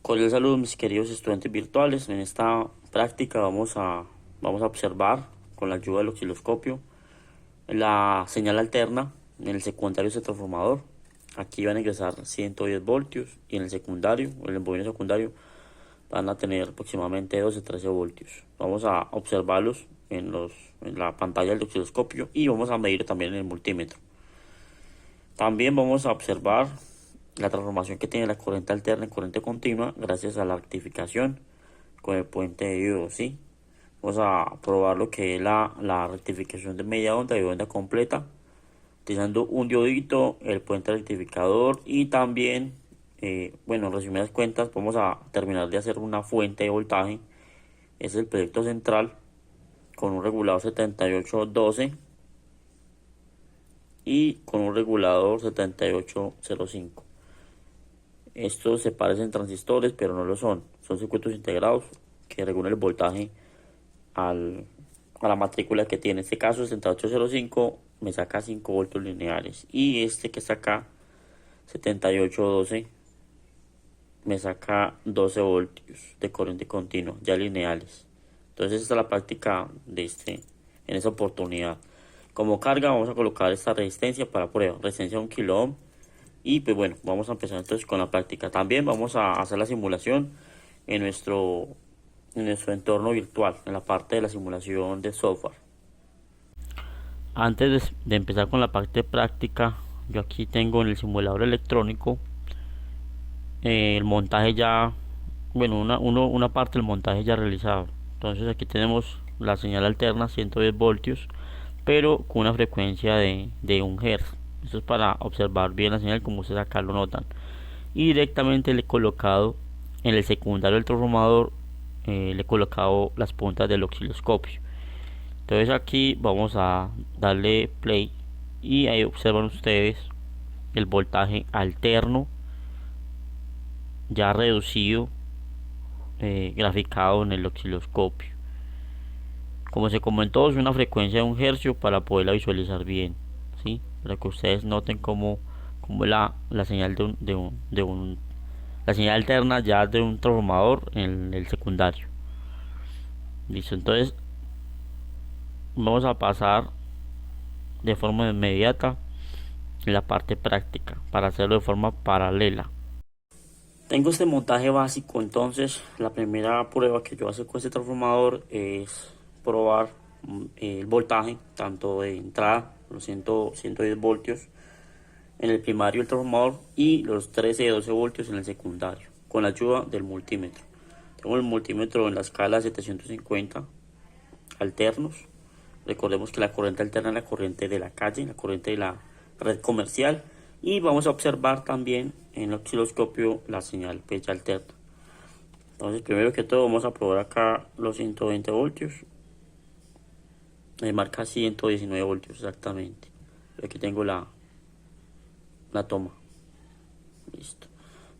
Cordial saludos mis queridos estudiantes virtuales. En esta práctica vamos a observar con la ayuda del osciloscopio la señal alterna en el secundario de ese transformador. Aquí van a ingresar 110 voltios y en el secundario, en el bobino secundario, van a tener aproximadamente 12-13 voltios. Vamos a observarlos en la pantalla del osciloscopio y vamos a medir también en el multímetro. También vamos a observar la transformación que tiene la corriente alterna en corriente continua gracias a la rectificación con el puente de diodo, ¿sí? Vamos a probar lo que es la rectificación de media onda y onda completa utilizando un diodito, el puente rectificador y también, bueno, en resumidas cuentas, vamos a terminar de hacer una fuente de voltaje. Es el proyecto central con un regulador 7812 y con un regulador 7805. Estos se parecen transistores, pero no lo son. Son circuitos integrados que regulan el voltaje a la matrícula que tiene. En este caso, 7805 me saca 5 voltios lineales. Y este que está acá, 7812, me saca 12 voltios de corriente continua, ya lineales. Entonces, esta es la práctica en esa oportunidad. Como carga, vamos a colocar esta resistencia para prueba. Resistencia de 1 kilo ohm. Y pues bueno, vamos a empezar entonces con la práctica. También vamos a hacer la simulación en nuestro entorno virtual, en la parte de la simulación de software. Antes de empezar con la parte práctica, yo aquí tengo en el simulador electrónico el montaje ya, bueno, una parte del montaje ya realizado. Entonces aquí tenemos la señal alterna 110 voltios, pero con una frecuencia de 1 Hz. Esto es para observar bien la señal como ustedes acá lo notan. Y directamente le he colocado en el secundario del transformador, le he colocado las puntas del osciloscopio. Entonces aquí vamos a darle play y ahí observan ustedes el voltaje alterno ya reducido, graficado en el osciloscopio. Como se comentó, es una frecuencia de 1 hercio para poderla visualizar bien, ¿sí? Para que ustedes noten cómo la señal la señal alterna ya de un transformador en el secundario. Listo, entonces vamos a pasar de forma inmediata en la parte práctica para hacerlo de forma paralela. Tengo este montaje básico, entonces la primera prueba que yo hago con este transformador es probar el voltaje, tanto de entrada, los 110 voltios en el primario del transformador y los 13-12 voltios en el secundario, con la ayuda del multímetro. Tengo el multímetro en la escala 750 alternos. Recordemos que la corriente alterna es la corriente de la calle, la corriente de la red comercial. Y vamos a observar también en el osciloscopio la señal pues, ya alterna. Entonces, primero que todo, vamos a probar acá los 120 voltios. Me marca 119 voltios exactamente. Aquí tengo la toma. Listo.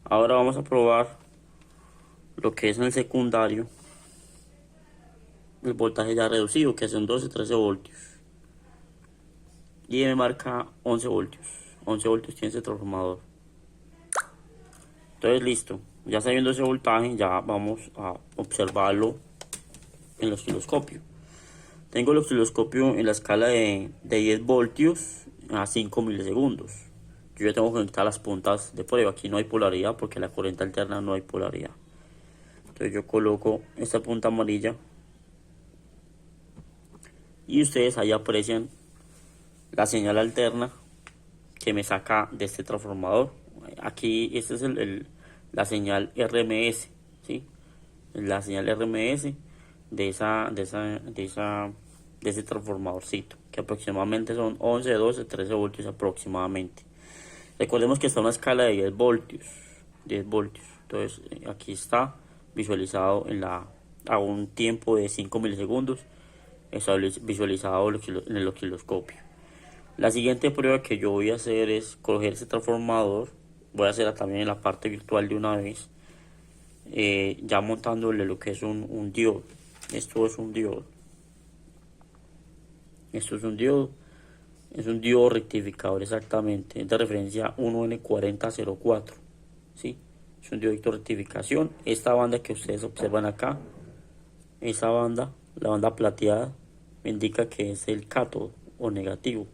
Ahora vamos a probar lo que es en el secundario. El voltaje ya reducido, que son 12-13 voltios. Y me marca 11 voltios. 11 voltios tiene ese transformador. Entonces, listo. Ya sabiendo ese voltaje, ya vamos a observarlo en el osciloscopio. Tengo el osciloscopio en la escala de 10 voltios a 5 milisegundos. Yo ya tengo que conectar las puntas de prueba. Aquí no hay polaridad porque en la corriente alterna no hay polaridad. Entonces yo coloco esta punta amarilla y ustedes ahí aprecian la señal alterna que me saca de este transformador. Aquí esta es la señal RMS, ¿sí? La señal RMS de ese transformadorcito, que aproximadamente son 11, 12, 13 voltios aproximadamente. Recordemos que está en una escala de 10 voltios. 10 voltios. Entonces aquí está visualizado a un tiempo de 5 milisegundos. Está visualizado en el osciloscopio. La siguiente prueba que yo voy a hacer es coger ese transformador. Voy a hacerla también en la parte virtual de una vez. Ya montándole lo que es un diodo. Esto es un diodo. Esto es un diodo. Es un diodo rectificador exactamente. Es de referencia 1N4004. ¿Sí? es un diodito de rectificación. Esta banda que ustedes observan acá, esa banda, la banda plateada, me indica que es el cátodo o negativo.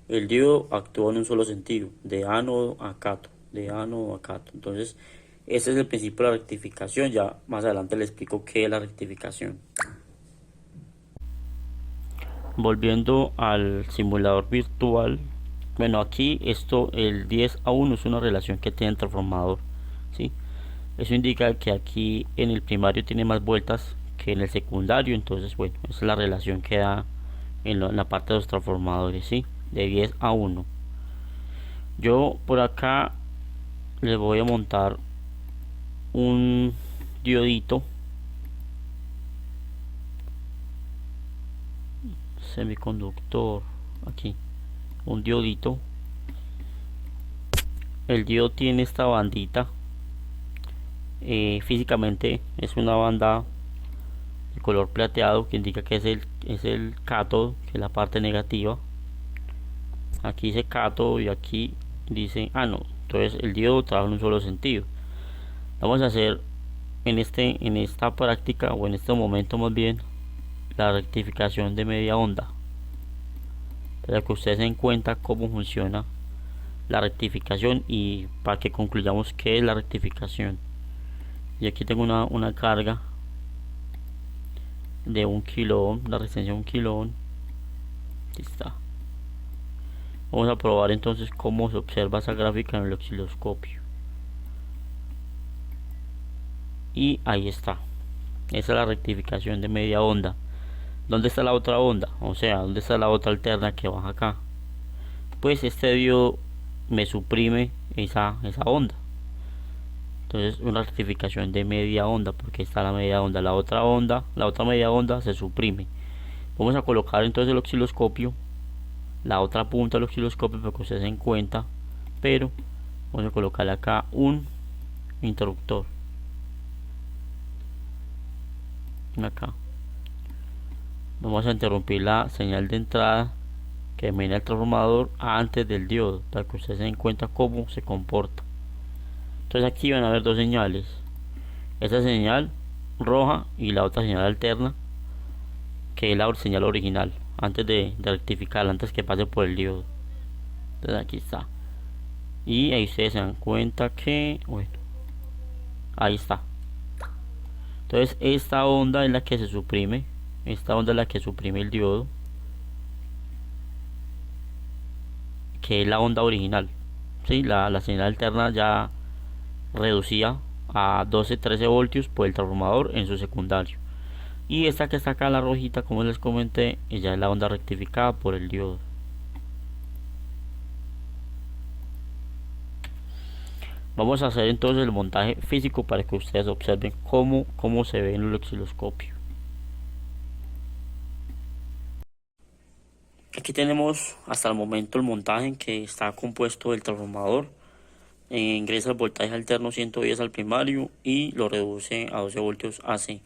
El diodo actúa en un solo sentido, de ánodo a cátodo, de ánodo a cátodo. Entonces, ese es el principio de la rectificación. Ya más adelante les explico qué es la rectificación. Volviendo al simulador virtual, bueno, aquí el 10 a 1 es una relación que tiene el transformador, ¿sí? Eso indica que aquí en el primario tiene más vueltas que en el secundario. Entonces, bueno, esa es la relación que da en la parte de los transformadores, ¿sí? De 10 a 1. Yo por acá le voy a montar un diodito semiconductor, aquí un diodito. El diodo tiene esta bandita, físicamente es una banda de color plateado que indica que es el cátodo, que es la parte negativa. Aquí dice cátodo y aquí dice ánodo. Entonces el diodo trabaja en un solo sentido. Vamos a hacer en esta práctica, o en este momento más bien, la rectificación de media onda, para que ustedes se den cuenta cómo funciona la rectificación y para que concluyamos qué es la rectificación. Y aquí tengo una carga de 1 kilo ohm, la resistencia de 1 kilo ohm. Aquí está. Vamos a probar entonces cómo se observa esa gráfica en el osciloscopio. Y ahí está. Esa es la rectificación de media onda. ¿Dónde está la otra onda? O sea, ¿dónde está la otra alterna que baja acá? Pues este diodo me suprime esa onda. Entonces una rectificación de media onda, porque está la media onda. La otra media onda se suprime. Vamos a colocar entonces el osciloscopio, la otra punta del osciloscopio, para que ustedes se den cuenta. Pero vamos a colocarle acá un interruptor. Acá vamos a interrumpir la señal de entrada que emite el transformador antes del diodo, para que ustedes se den cuenta cómo se comporta. Entonces aquí van a ver dos señales, esa señal roja y la otra señal alterna, que es la señal original, antes de rectificarla, antes que pase por el diodo. Entonces aquí está, y ahí ustedes se dan cuenta que, bueno, ahí está. Entonces esta onda es la que se suprime, esta onda es la que suprime el diodo, que es la onda original, ¿sí? La señal alterna ya reducida a 12-13 voltios por el transformador en su secundario. Y esta que está acá, la rojita, como les comenté, ya es la onda rectificada por el diodo. Vamos a hacer entonces el montaje físico para que ustedes observen cómo se ve en el osciloscopio. Aquí tenemos hasta el momento el montaje en que está compuesto el transformador. Ingresa el voltaje alterno 110 al primario y lo reduce a 12 voltios AC.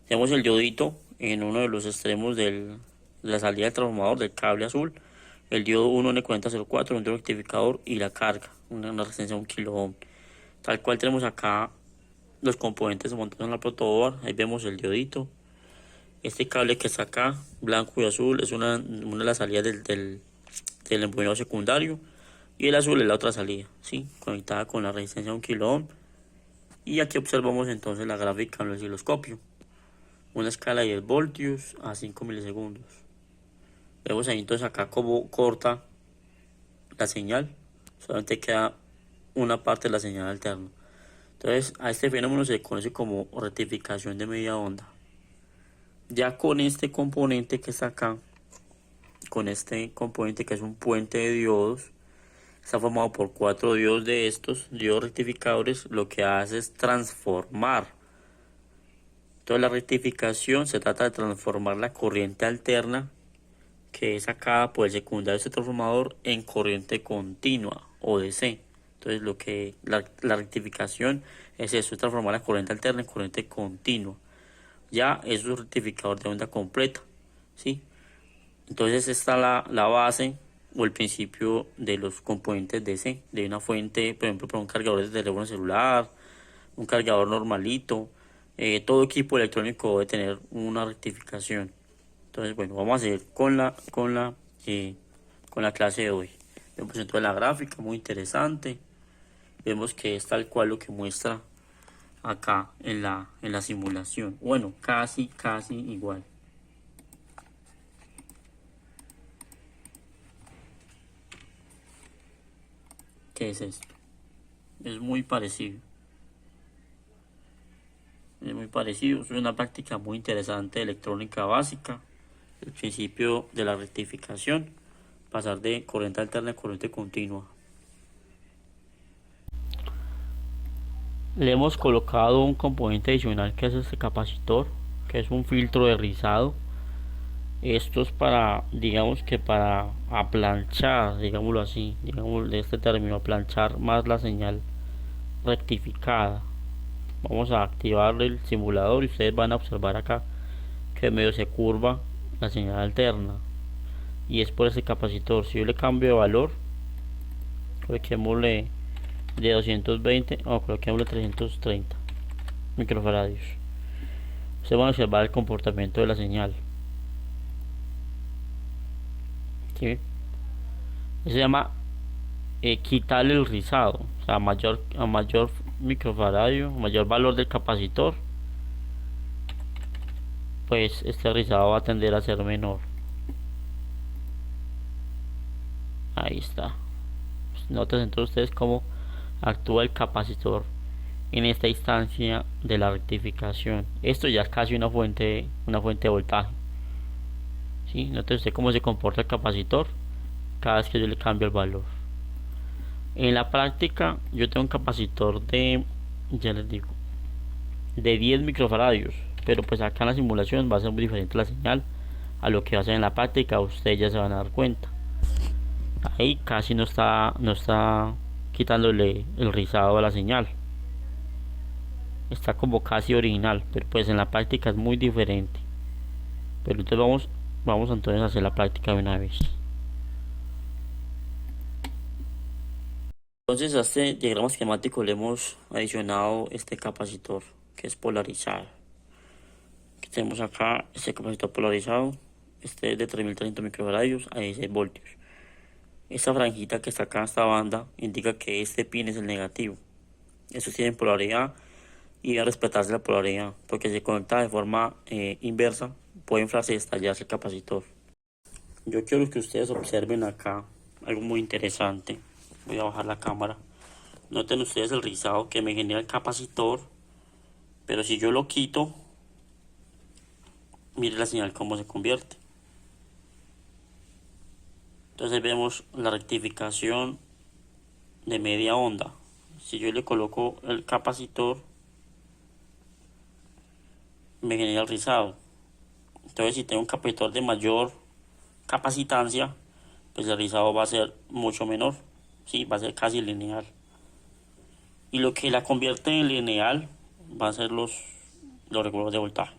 Tenemos el diodito en uno de los extremos de la salida del transformador, del cable azul. El diodo 1N4004, un rectificador, y la carga, una resistencia de 1 kilo ohm. Tal cual tenemos acá los componentes montados en la protoboard. Ahí vemos el diodito. Este cable que está acá, blanco y azul, es una de las salidas del embobinado secundario. Y el azul es la otra salida, ¿sí? Conectada con la resistencia de 1 kilo ohm. Y aquí observamos entonces la gráfica en el osciloscopio. Una escala de 10 voltios a 5 milisegundos. Vemos ahí entonces acá cómo corta la señal. Solamente queda una parte de la señal alterna. Entonces a este fenómeno se le conoce como rectificación de media onda. Ya con este componente que está acá, con este componente que es un puente de diodos, está formado por 4 diodos de estos diodos rectificadores. Lo que hace es transformar. Entonces la rectificación se trata de transformar la corriente alterna, que es sacada por el secundario de este transformador, en corriente continua o DC. Entonces la rectificación es eso, es transformar la corriente alterna en corriente continua. Ya es un rectificador de onda completa, ¿sí? Entonces está la base o el principio de los componentes DC de una fuente, por ejemplo, para un cargador de teléfono celular, un cargador normalito. Todo equipo electrónico debe tener una rectificación. Entonces, bueno, vamos a hacer con la clase de hoy. Vemos entonces la gráfica, muy interesante. Vemos que es tal cual lo que muestra acá en la simulación. Bueno, casi igual. ¿Qué es esto? Es muy parecido. Es muy parecido. Es una práctica muy interesante de electrónica básica. El principio de la rectificación. Pasar de corriente alterna a corriente continua. Le hemos colocado un componente adicional que es este capacitor, que es un filtro de rizado. Esto es para, digamos que para aplanchar, digámoslo así, digamos de este término, aplanchar más la señal rectificada. Vamos a activar el simulador y ustedes van a observar acá que medio se curva la señal alterna, y es por ese capacitor. Si yo le cambio de valor, coloquémosle de 220 o coloquémosle 330 microfaradios, ustedes van a observar el comportamiento de la señal. ¿Sí? Se llama quitarle el rizado, o sea, a mayor microfaradio, mayor valor del capacitor, pues este rizado va a tender a ser menor. Ahí está. Noten entonces ustedes cómo actúa el capacitor en esta instancia de la rectificación. Esto ya es casi una fuente de voltaje. ¿Sí? Noten usted cómo se comporta el capacitor cada vez que yo le cambio el valor. En la práctica yo tengo un capacitor ya les digo, de 10 microfaradios, pero pues acá en la simulación va a ser muy diferente la señal a lo que va a ser en la práctica. Ustedes ya se van a dar cuenta. Ahí casi no está quitándole el rizado a la señal, está como casi original, pero pues en la práctica es muy diferente. Pero entonces vamos entonces a hacer la práctica de una vez. Entonces a este diagrama esquemático le hemos adicionado este capacitor que es polarizado. Que tenemos acá este capacitor polarizado, este es de 3300 microfaradios a 16 voltios. Esta franjita que está acá, esta banda, indica que este pin es el negativo. Estos tienen polaridad y debe respetarse la polaridad, porque si se conecta de forma inversa puede inflarse y estallarse el capacitor. Yo quiero que ustedes observen acá algo muy interesante. Voy a bajar la cámara. Noten ustedes el rizado que me genera el capacitor, pero si yo lo quito, mire la señal cómo se convierte. Entonces vemos la rectificación de media onda. Si yo le coloco el capacitor, me genera el rizado. Entonces si tengo un capacitor de mayor capacitancia, pues el rizado va a ser mucho menor. Sí, va a ser casi lineal. Y lo que la convierte en lineal va a ser los reguladores de voltaje.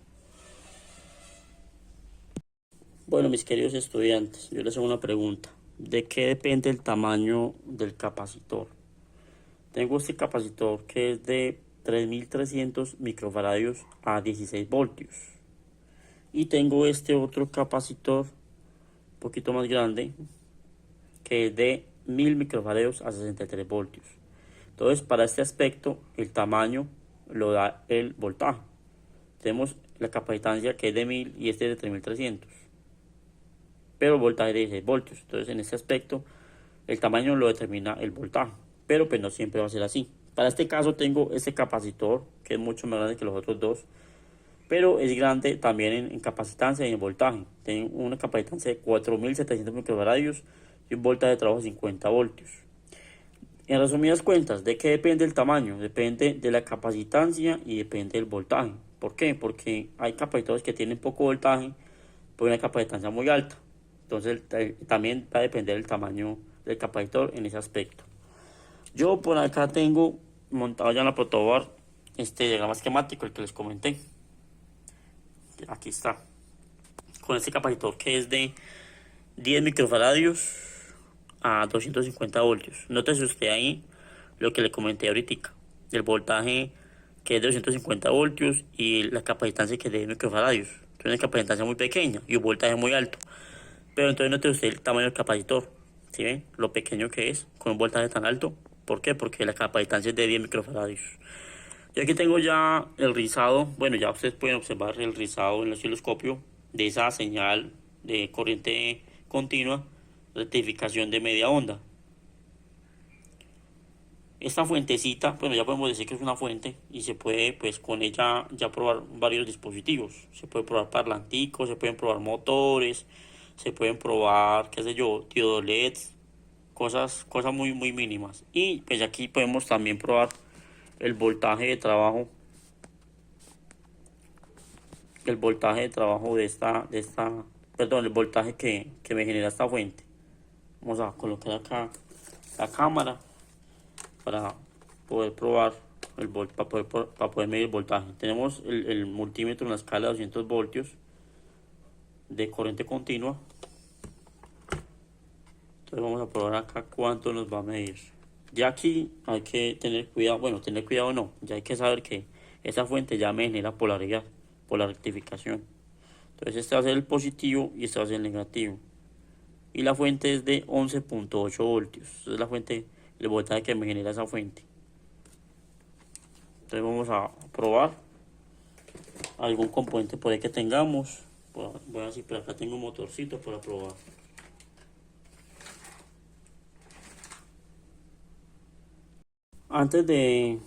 Bueno, mis queridos estudiantes, yo les hago una pregunta. ¿De qué depende el tamaño del capacitor? Tengo este capacitor que es de 3300 microfaradios a 16 voltios. Y tengo este otro capacitor, un poquito más grande, que es de 1000 microfaradios a 63 voltios. Entonces, para este aspecto, el tamaño lo da el voltaje. Tenemos la capacitancia que es de 1000 y este es de 3300. Pero el voltaje de 16 voltios. Entonces, en este aspecto, el tamaño lo determina el voltaje. Pero pues no siempre va a ser así. Para este caso tengo este capacitor, que es mucho más grande que los otros dos, pero es grande también en capacitancia y en voltaje. Tengo una capacitancia de 4700 microfaradios y un voltaje de trabajo de 50 voltios. En resumidas cuentas, ¿de qué depende el tamaño? Depende de la capacitancia y depende del voltaje. ¿Por qué? Porque hay capacitores que tienen poco voltaje por una capacitancia muy alta. Entonces también va a depender del tamaño del capacitor en ese aspecto. Yo por acá tengo montado ya en la protoboard este diagrama esquemático, el que les comenté. Aquí está. Con este capacitor que es de 10 microfaradios a 250 voltios. Nótese usted ahí lo que le comenté ahorita. El voltaje que es de 250 voltios, y la capacitancia que es de 10 microfaradios. Entonces una capacitancia muy pequeña y un voltaje muy alto. Pero entonces note usted el tamaño del capacitor. ¿Sí ven? Lo pequeño que es con un voltaje tan alto. ¿Por qué? Porque la capacitancia es de 10 microfaradios. Yo aquí tengo ya el rizado. Bueno, ya ustedes pueden observar el rizado en el osciloscopio de esa señal de corriente continua, rectificación de media onda. Esta fuentecita, bueno, ya podemos decir que es una fuente y se puede, pues, con ella ya probar varios dispositivos. Se puede probar parlanticos, se pueden probar motores, se pueden probar, qué sé yo, diodos LEDs, cosas muy, muy mínimas. Y pues aquí podemos también probar el voltaje de trabajo, perdón, el voltaje que me genera esta fuente. Vamos a colocar acá la cámara para poder probar para poder medir el voltaje. Tenemos el multímetro en la escala de 200 voltios de corriente continua. Entonces vamos a probar acá cuánto nos va a medir. Ya aquí hay que tener cuidado, bueno, tener cuidado no, ya hay que saber que esa fuente ya me genera polaridad por la rectificación. Entonces este va a ser el positivo y este va a ser el negativo. Y la fuente es de 11.8 voltios. Esa es la fuente, el voltaje que me genera esa fuente. Entonces vamos a probar algún componente por ahí que tengamos. Voy a decir, por acá tengo un motorcito para probar. Antes de,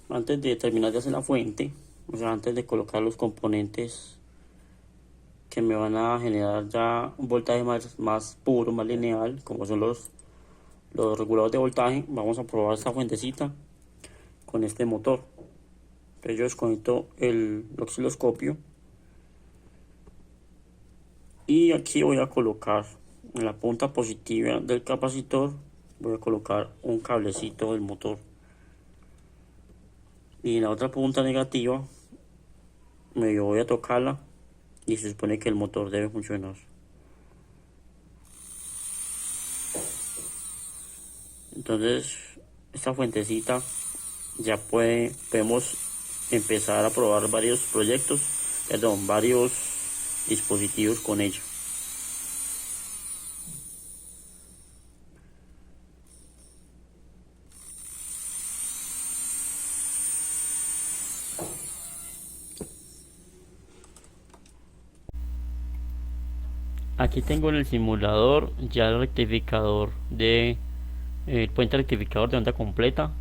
antes de terminar de hacer la fuente, o sea, antes de colocar los componentes que me van a generar ya un voltaje más puro, más lineal, como son los reguladores de voltaje, vamos a probar esta fuentecita con este motor. Entonces yo desconecto el osciloscopio y aquí voy a colocar en la punta positiva del capacitor, voy a colocar un cablecito del motor, y en la otra punta negativa medio voy a tocarla y se supone que el motor debe funcionar. Entonces esta fuentecita ya podemos empezar a probar varios varios dispositivos con ella. Aquí tengo en el simulador ya el rectificador el puente rectificador de onda completa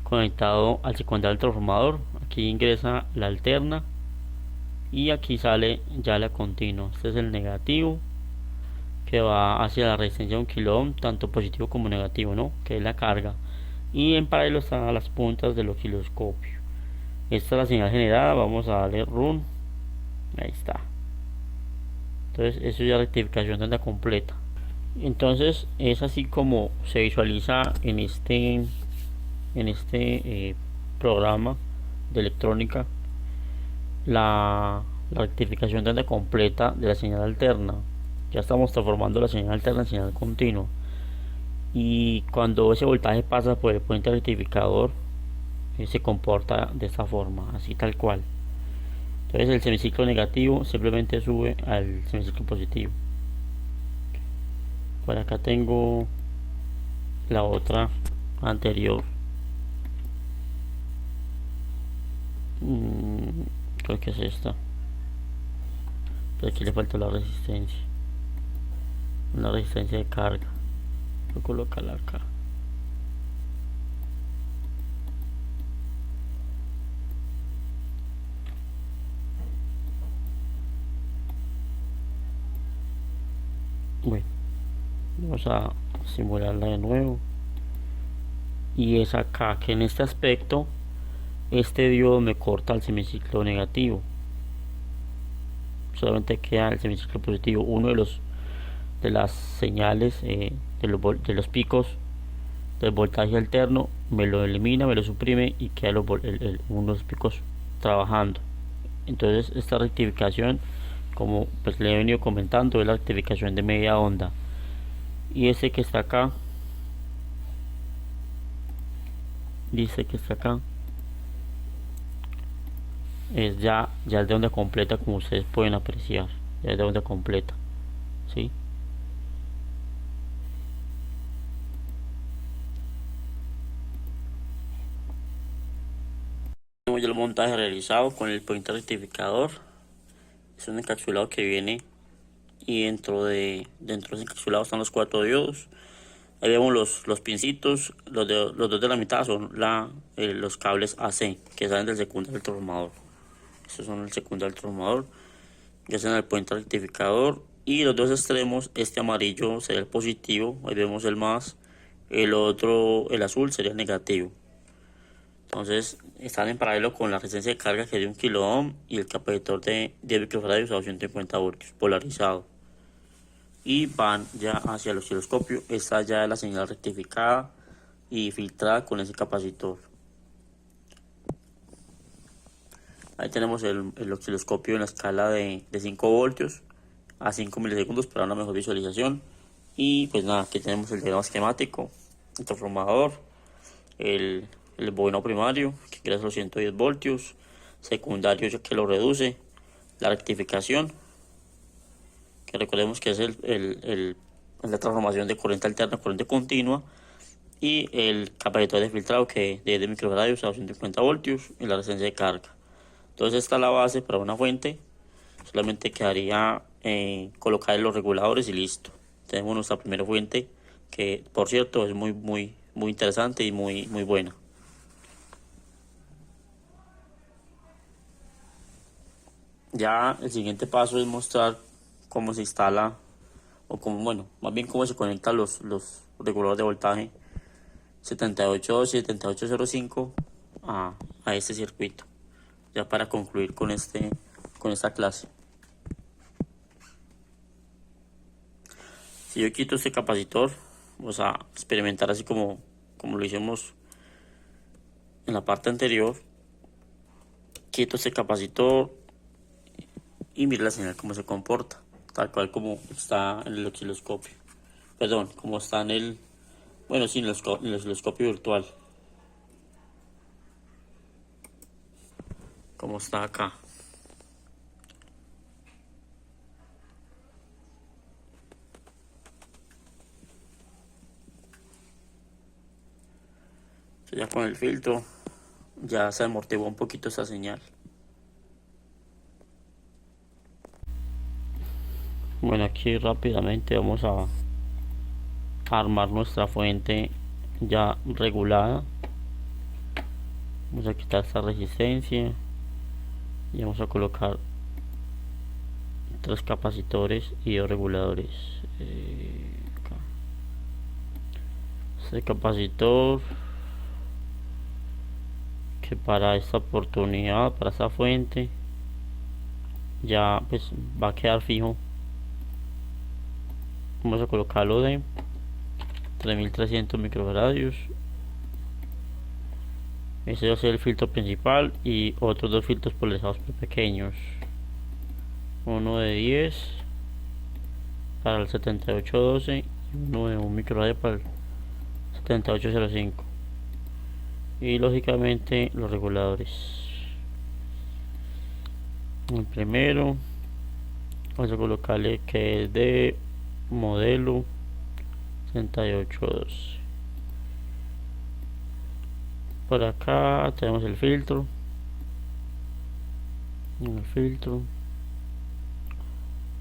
conectado al secundario del transformador. Aquí ingresa la alterna y aquí sale ya la continua. Este es el negativo que va hacia la resistencia de 1 kilo ohm, tanto positivo como negativo, ¿no? Que es la carga. Y en paralelo están las puntas del osciloscopio. Esta es la señal generada. Vamos a darle run. Ahí está. Entonces eso ya es rectificación de onda completa. Entonces es así como se visualiza en este programa de electrónica la rectificación de onda completa de la señal alterna. Ya estamos transformando la señal alterna en señal continua, y cuando ese voltaje pasa por el puente rectificador se comporta de esta forma, así tal cual. Entonces el semiciclo negativo simplemente sube al semiciclo positivo. Por acá tengo la otra anterior. Creo que es esta, pero aquí le falta la resistencia, una resistencia de carga. Voy a colocarla acá. Bueno, vamos a simularla de nuevo, y es acá que en este aspecto este diodo me corta el semiciclo negativo, solamente queda el semiciclo positivo. Uno de las señales de los picos del voltaje alterno me lo elimina, me lo suprime, y queda unos picos trabajando. Entonces esta rectificación, como pues le he venido comentando, es la rectificación de media onda. Y ese que está acá, dice que está acá, es ya es de onda completa, como ustedes pueden apreciar, ya es de onda completa, ¿sí? Tenemos ya el montaje realizado con el puente rectificador. Es un encapsulado que viene y dentro de ese encapsulado están los cuatro diodos. Ahí vemos los pincitos, los dos de la mitad son los cables AC que salen del secundario del transformador. Estos son el secundario del transformador, ya sea en el puente rectificador, y los dos extremos, este amarillo sería el positivo, ahí vemos el más, el otro, el azul, sería el negativo. Entonces están en paralelo con la resistencia de carga, que es de 1 kilo ohm, y el capacitor de 10 microfaradios a 250 voltios polarizado, y van ya hacia el osciloscopio. Esta ya es la señal rectificada y filtrada con ese capacitor. Ahí tenemos el osciloscopio en la escala de 5 voltios a 5 milisegundos para una mejor visualización. Y pues nada, aquí tenemos el diagrama esquemático, el transformador, el, el bobino primario que crece los 110 voltios, secundario ya que lo reduce, la rectificación, que recordemos que es la transformación de corriente alterna a corriente continua, y el capacitor de filtrado, que de 10 microfaradios a 250 voltios, y la resistencia de carga. Entonces esta es la base para una fuente. Solamente quedaría colocar los reguladores y listo. Tenemos nuestra primera fuente, que por cierto es muy interesante y muy buena. Ya el siguiente paso es mostrar cómo se instala, o cómo, bueno, más bien cómo se conectan los reguladores de voltaje 78.2 y 78.05 a este circuito, ya para concluir con esta clase. Si yo quito este capacitor, vamos a experimentar así como lo hicimos en la parte anterior. Quito este capacitor y mira la señal cómo se comporta, tal cual como está en el osciloscopio. Perdón, como está bueno, sí, en el osciloscopio virtual. Como está acá. Entonces ya con el filtro ya se amortiguó un poquito esta señal. Bueno, aquí rápidamente vamos a armar nuestra fuente ya regulada. Vamos a quitar esta resistencia y vamos a colocar 3 capacitores y 2 reguladores. Acá. Este capacitor, que para esta oportunidad, para esta fuente, ya pues va a quedar fijo. Vamos a colocarlo de 3300 microfaradios. Ese va a ser el filtro principal y otros 2 filtros polarizados pequeños, uno de 10 para el 7812 y uno de 1 microfarad para el 7805, y lógicamente los reguladores. El primero vamos a colocarle que es de modelo 7812. Por acá tenemos el filtro,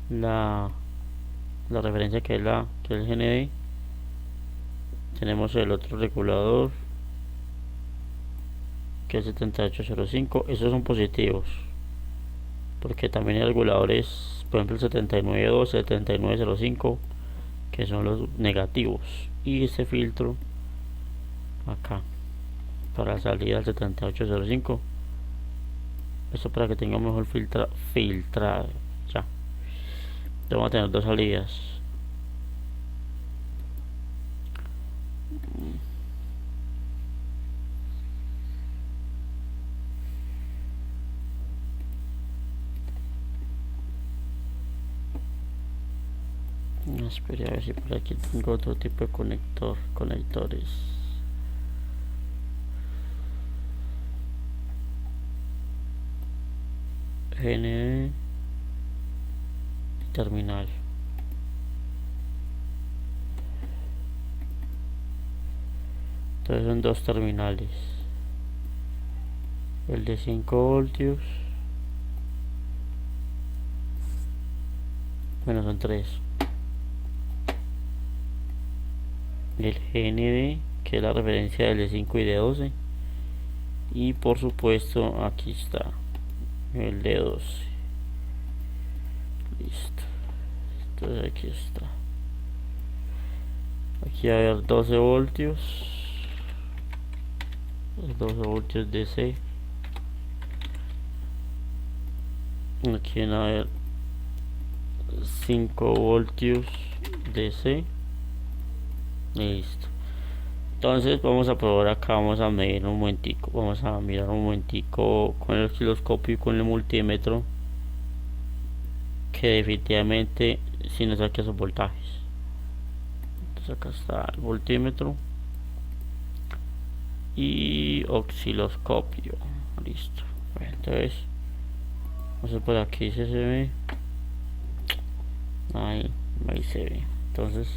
la referencia que es el GND. Tenemos el otro regulador, que es 7805. Esos son positivos, porque también hay reguladores, por ejemplo el 7912, 7905, que son los negativos, y este filtro acá para salida al 7805. Esto para que tenga mejor filtrado. Ya vamos a tener 2 salidas. Espera a ver si por aquí tengo otro tipo de conectores. GND terminal. Entonces son dos terminales, el de 5 voltios, bueno, son tres, el GND, que es la referencia del de 5 y de 12, y por supuesto aquí está el de 12. Listo. Entonces aquí está, aquí va a haber 12 voltios, 12 voltios DC. Aquí van a haber 5 voltios DC. Listo. Entonces vamos a probar acá, vamos a medir un momentico, vamos a mirar un momentico con el osciloscopio y con el multímetro, que definitivamente si nos saque esos voltajes. Entonces acá está el multímetro y osciloscopio. Listo. Bueno, entonces vamos a por aquí, se ve ahí se ve. Entonces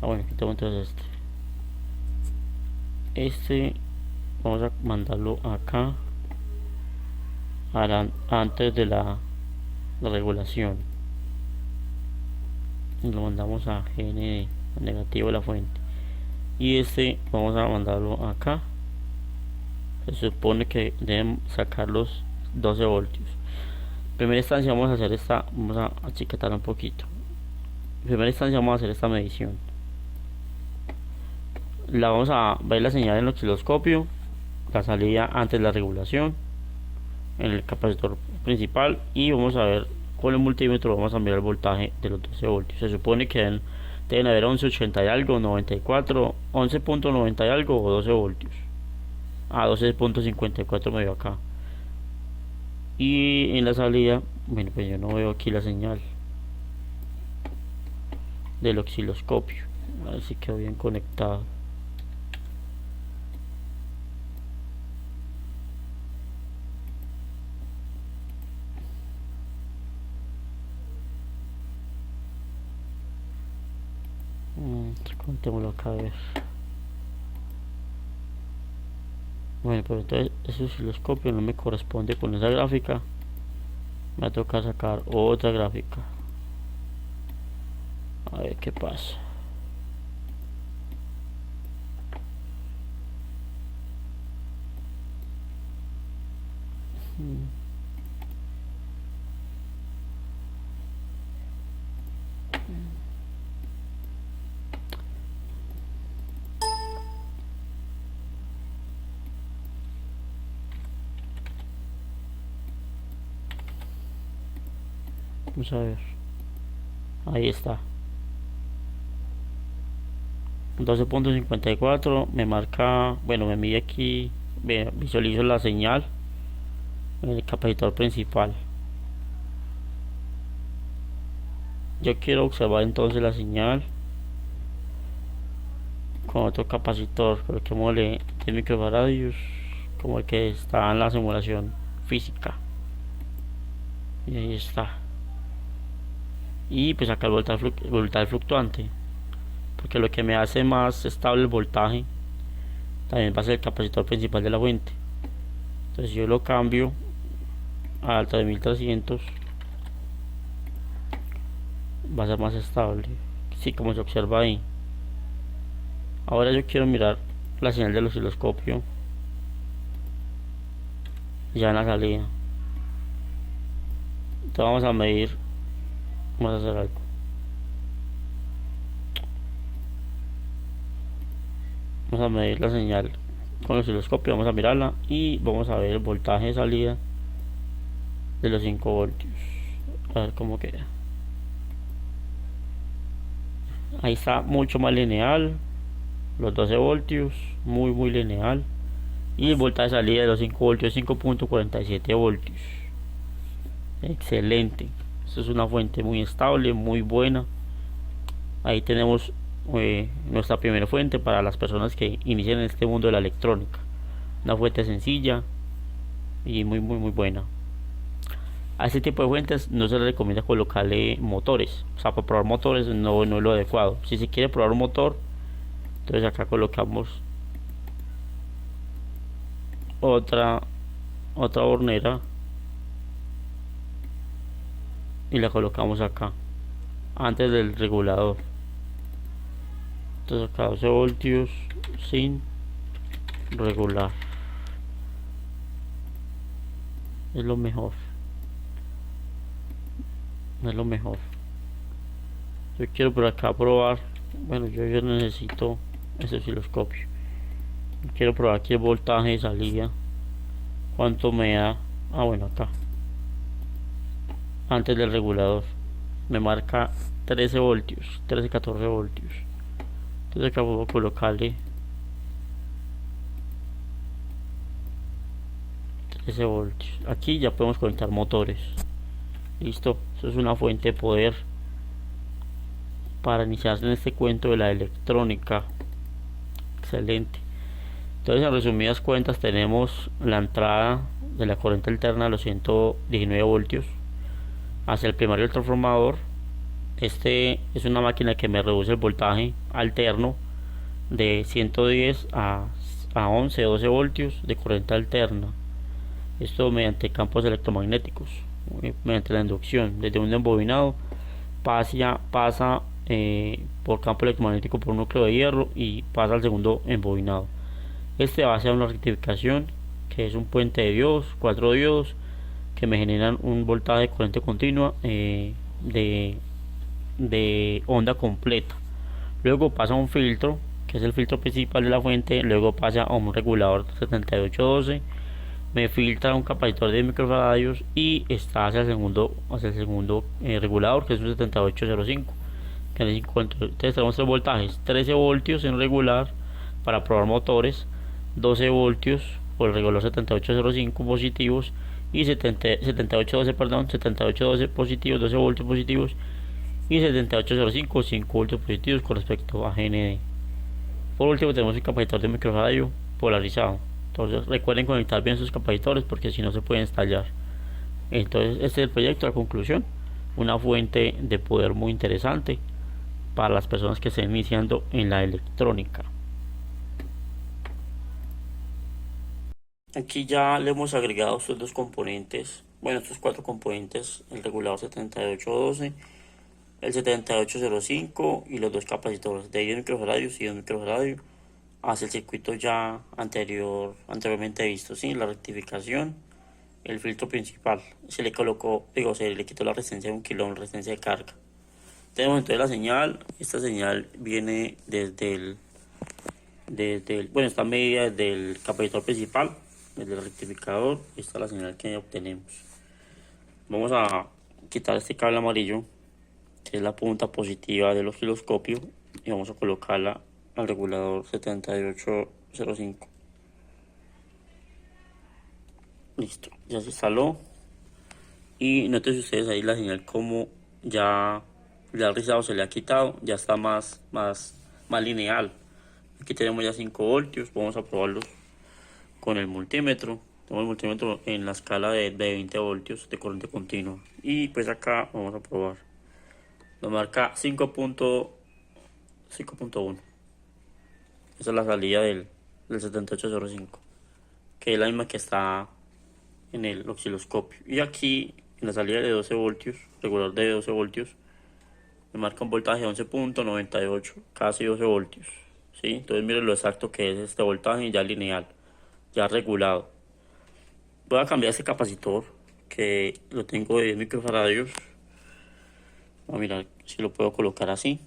bueno, quitamos entonces este vamos a mandarlo acá antes de la regulación, y lo mandamos a GND negativo de la fuente, y este vamos a mandarlo acá. Se supone que deben sacar los 12 voltios. En primera instancia vamos a hacer esta, vamos a achicatar un poquito. En primera instancia vamos a hacer esta medición, la vamos a ver la señal en el osciloscopio, la salida antes de la regulación en el capacitor principal, y vamos a ver con el multímetro, vamos a mirar el voltaje de los 12 voltios. Se supone que deben haber 11.80 y algo, 94, 11.90 y algo o 12 voltios. 12.54 me dio acá. Y en la salida, bueno, pues yo no veo aquí la señal del osciloscopio. A ver si quedó bien conectado. Contémoslo acá a ver. Bueno, pero entonces ese osciloscopio no me corresponde con esa gráfica. Me va a tocar sacar otra gráfica. A ver qué pasa. Vamos a ver. Ahí está. 12.54 me marca, bueno, me mide aquí, visualizo la señal en el capacitor principal. Yo quiero observar entonces la señal con otro capacitor, coloquémosle 10 microfaradios como el que está en la simulación física, y ahí está. Y pues acá el voltaje fluctuante, porque lo que me hace más estable el voltaje también va a ser el capacitor principal de la fuente. Entonces yo lo cambio a 3300, va a ser más estable, sí, como se observa ahí. Ahora yo quiero mirar la señal del osciloscopio ya en la salida. Entonces vamos a medir, vamos a hacer algo. Vamos a medir la señal con el osciloscopio, vamos a mirarla y vamos a ver el voltaje de salida de los 5 voltios. A ver cómo queda. Ahí está mucho más lineal, los 12 voltios, muy lineal. Y el voltaje de salida de los 5 voltios, 5.47 voltios. Excelente. Esto es una fuente muy estable, muy buena. Ahí tenemos nuestra primera fuente para las personas que inician en este mundo de la electrónica. Una fuente sencilla y muy buena. A este tipo de fuentes no se le recomienda colocarle motores, o sea, para probar motores no es lo adecuado. Si se quiere probar un motor, entonces acá colocamos otra hornera y la colocamos acá antes del regulador. Entonces acá 12 voltios sin regular es lo mejor, no es lo mejor. Yo quiero por acá probar, bueno, yo necesito ese osciloscopio. Quiero probar aquí el voltaje de salida, cuánto me da. Bueno, acá antes del regulador me marca 13 voltios, 14 voltios. Entonces acá puedo colocarle 13 voltios. Aquí ya podemos conectar motores. Listo, eso es una fuente de poder para iniciarse en este cuento de la electrónica. Excelente. Entonces, en resumidas cuentas, tenemos la entrada de la corriente alterna a los 119 voltios hacia el primario del transformador. Este es una máquina que me reduce el voltaje alterno de 110 a 11 12 voltios de corriente alterna. Esto mediante campos electromagnéticos, mediante la inducción. Desde un embobinado pasa por campo electromagnético por un núcleo de hierro y pasa al segundo embobinado. Este va a ser una rectificación, que es un puente de diodos, 4 diodos que me generan un voltaje de corriente continua de onda completa. Luego pasa a un filtro, que es el filtro principal de la fuente. Luego pasa a un regulador 7812, me filtra un capacitor de microfaradios y está hacia el segundo regulador, que es un 7805, que es 50. Entonces tenemos tres voltajes: 13 voltios en regular para probar motores, 12 voltios por el regulador 7805 positivos y 7812 positivos, 12 voltios positivos, y 7805 5 voltios positivos con respecto a GND. Por último tenemos el capacitor de microfaradio polarizado. Entonces recuerden conectar bien sus capacitores, porque si no se pueden estallar. Entonces este es el proyecto. La conclusión: una fuente de poder muy interesante para las personas que estén iniciando en la electrónica. Aquí ya le hemos agregado estos dos componentes, bueno, estos cuatro componentes: el regulador 7812, el 7805 y los dos capacitores de 10 microfaradios y 2 microfaradios hacia el circuito ya anteriormente visto, ¿sí? La rectificación, el filtro principal. Se le quitó la resistencia de 1 kilo, la resistencia de carga. Tenemos entonces la señal. Esta señal viene bueno, está medida desde el capacitor principal, desde el rectificador. Esta es la señal que obtenemos. Vamos a quitar este cable amarillo, que es la punta positiva del osciloscopio, y vamos a colocarla al regulador 7805. Listo, ya se instaló. Y noten ustedes ahí la señal como ya el rizado se le ha quitado, ya está más lineal. Aquí tenemos ya 5 voltios. Vamos a probarlos con el multímetro. Tenemos el multímetro en la escala de 20 voltios de corriente continua. Y pues acá vamos a probar. Nos marca 5.1. Esa es la salida del 7805, que es la misma que está en el osciloscopio. Y aquí en la salida de 12 voltios, regulador de 12 voltios, me marca un voltaje de 11.98, casi 12 voltios. ¿Sí? Entonces miren lo exacto que es este voltaje, ya lineal, ya regulado. Voy a cambiar este capacitor, que lo tengo de 10 microfaradios. Voy a mirar si lo puedo colocar así.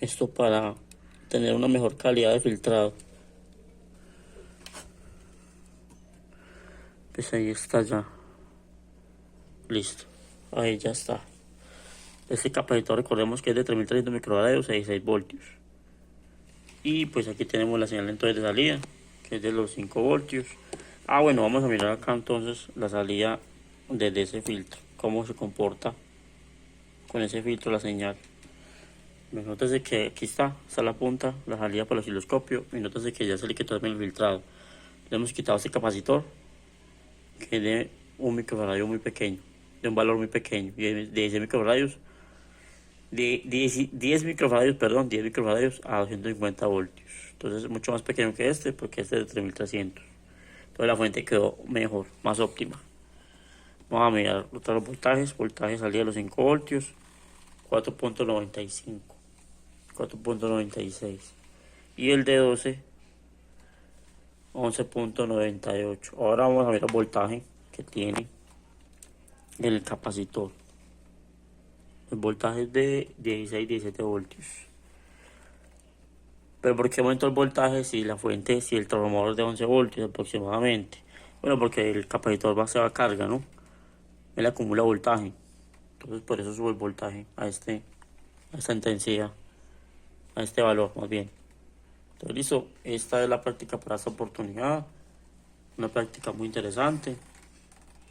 Esto para tener una mejor calidad de filtrado. Pues ahí está ya. Listo. Ahí ya está. Este capacitor, recordemos que es de 3300 microfaradios, 16 voltios. Y pues aquí tenemos la señal entonces de salida, que es de los 5 voltios. Bueno, vamos a mirar acá entonces la salida desde ese filtro, cómo se comporta con ese filtro la señal. Nótese que aquí está la punta, la salida por el osciloscopio, y nótese que ya se le quitó el filtrado. Le hemos quitado este capacitor, que es de un microfarado muy pequeño, de un valor muy pequeño, de 10 microfarados, de 10 microfarados, perdón, 10 microfarados a 250 voltios. Entonces es mucho más pequeño que este, porque este es de 3300. Entonces la fuente quedó mejor, más óptima. Vamos a mirar los voltajes. Voltaje salida de los 5 voltios, 4.95, 4.96. Y el de 12, 11.98. Ahora vamos a ver el voltaje que tiene el capacitor. El voltaje es de 16-17 voltios. Pero ¿por qué aumento el voltaje si la fuente, si el transformador es de 11 voltios aproximadamente? Bueno, porque el capacitor se va a carga, ¿no? Él acumula voltaje. Entonces por eso sube el voltaje a esta intensidad, a este valor más bien. Entonces listo, esta es la práctica para esta oportunidad. Una práctica muy interesante.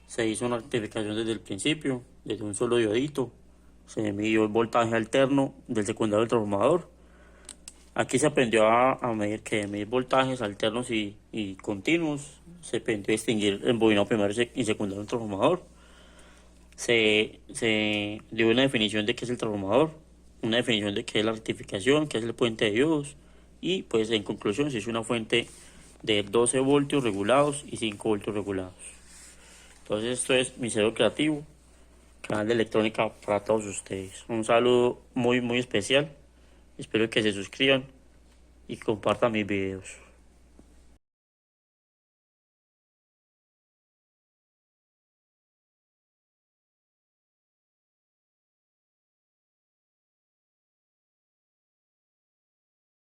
Se hizo una rectificación desde el principio, desde un solo diodito. Se midió el voltaje alterno del secundario del transformador. Aquí se aprendió a medir voltajes alternos y continuos. Se aprendió a distinguir el bobinado primero y secundario del transformador. Se dio una definición de qué es el transformador, una definición de qué es la rectificación, qué es el puente de diodos, y pues en conclusión se hizo una fuente de 12 voltios regulados y 5 voltios regulados. Entonces esto es Mi Cerebro Creativo, canal de electrónica para todos ustedes. Un saludo muy especial, espero que se suscriban y compartan mis videos.